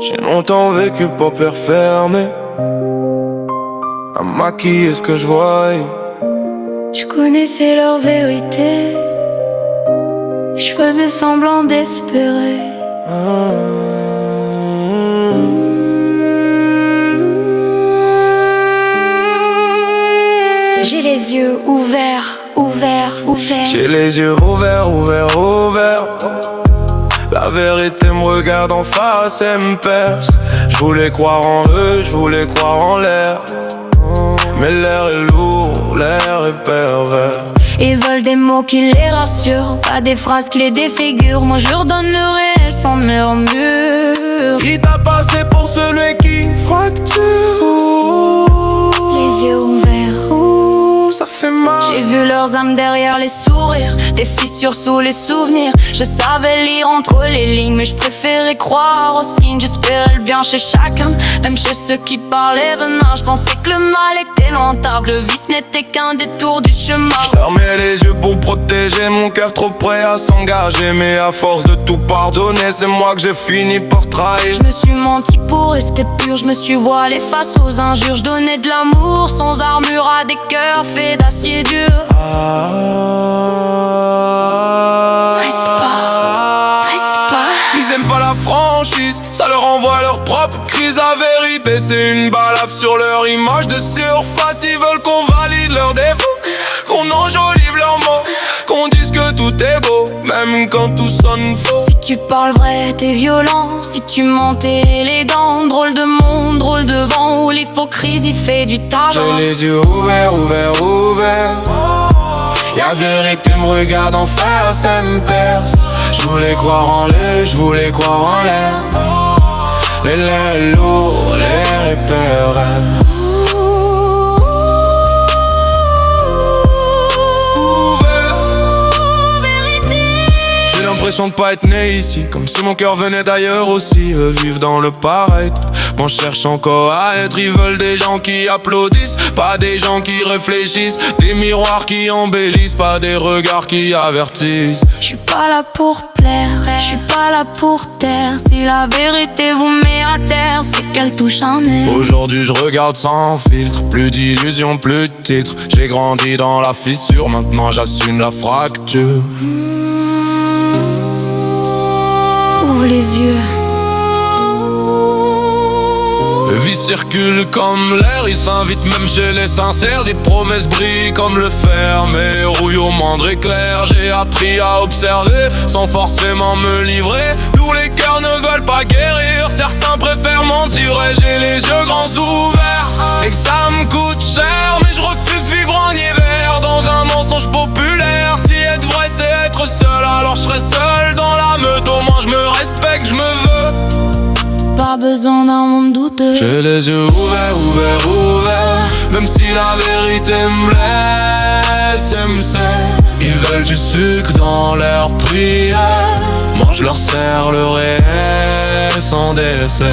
J'ai longtemps vécu paupières fermées, à maquiller ce que je voyais. Je connaissais leur vérité, je faisais semblant d'espérer. J'ai les yeux ouverts, ouverts, ouverts. J'ai les yeux ouverts, ouverts, ouverts. La vérité me regarde en face et me perce. Je voulais croire en eux, je voulais croire en l'air. Mais l'air est lourd, l'air est pervers. Ils veulent des mots qui les rassurent, pas des phrases qui les défigurent. Moi je leur donne le réel sans murmure. Qui t'a passé pour celui qui fracture? Les yeux ouverts, ça fait mal. j'ai vu leurs âmes derrière les sourires, des fissures sous les souvenirs. Je savais lire entre les lignes, mais je préférais croire aux signes. J'espérais le bien chez chacun, même chez ceux qui parlaient venin. Je pensais que le mal était loin, tard que le vice n'était qu'un détour du chemin. Je fermais les yeux pour protéger mon cœur trop prêt à s'engager. Mais à force de tout pardonner, c'est moi que j'ai fini par trahir. Je me suis menti pour rester pur, je me suis voilé face aux injures. Je donnais de l'amour sans armure à des cœurs faits d'acier dur. Reste pas. Ils aiment pas la franchise, ça leur envoie leur propre crise. La vérité c'est une balafre sur leur image de surface. Ils veulent qu'on valide leurs défauts, qu'on enjolive leurs mots, qu'on dise que tout est beau, même quand tout sonne faux. Si tu parles vrai, t'es violent. Si tu mens, t'es élégant. Drôle de monde, drôle de vent, où l'hypocrisie fait du talent. J'ai les yeux ouverts, ouverts, ouverts. La vérité me regarde en face, ça me perce. Je voulais croire en l'eux, je voulais croire en l'air. Mais l'air est lourd, l'air est pervers. J'ai l'impression de pas être né ici, comme si mon cœur venait d'ailleurs aussi. Eux vivent dans le paraître, m'en cherche encore à être. Ils veulent des gens qui applaudissent, pas des gens qui réfléchissent. Des miroirs qui embellissent, pas des regards qui avertissent. Je suis pas là pour plaire, je suis pas là pour taire. Si la vérité vous met à terre, c'est qu'elle touche un nerf. Aujourd'hui je regarde sans filtre, plus d'illusions, plus de titres. J'ai grandi dans la fissure, maintenant j'assume la fracture. Ouvre les yeux. Le vice circule comme l'air, il s'invite même chez les sincères. Des promesses brillent comme le fer, mais rouille au moindre éclair. J'ai appris à observer sans forcément me livrer. Tous les cœurs ne veulent pas guérir, certains préfèrent mentir. Et j'ai les yeux grands ouverts, et que ça me coûte cher. Mais je refuse de vivre en hiver dans un mensonge populaire. Si être vrai c'est être seul, alors je serai seul dans la meute. Au moins je me respecte, je me veux. Pas besoin d'un monde douteux. J'ai les yeux ouverts, ouverts, ouverts. Même si la vérité me blesse et me serre. Ils veulent du sucre dans leur prière. Moi je leur sers le réel sans dessert.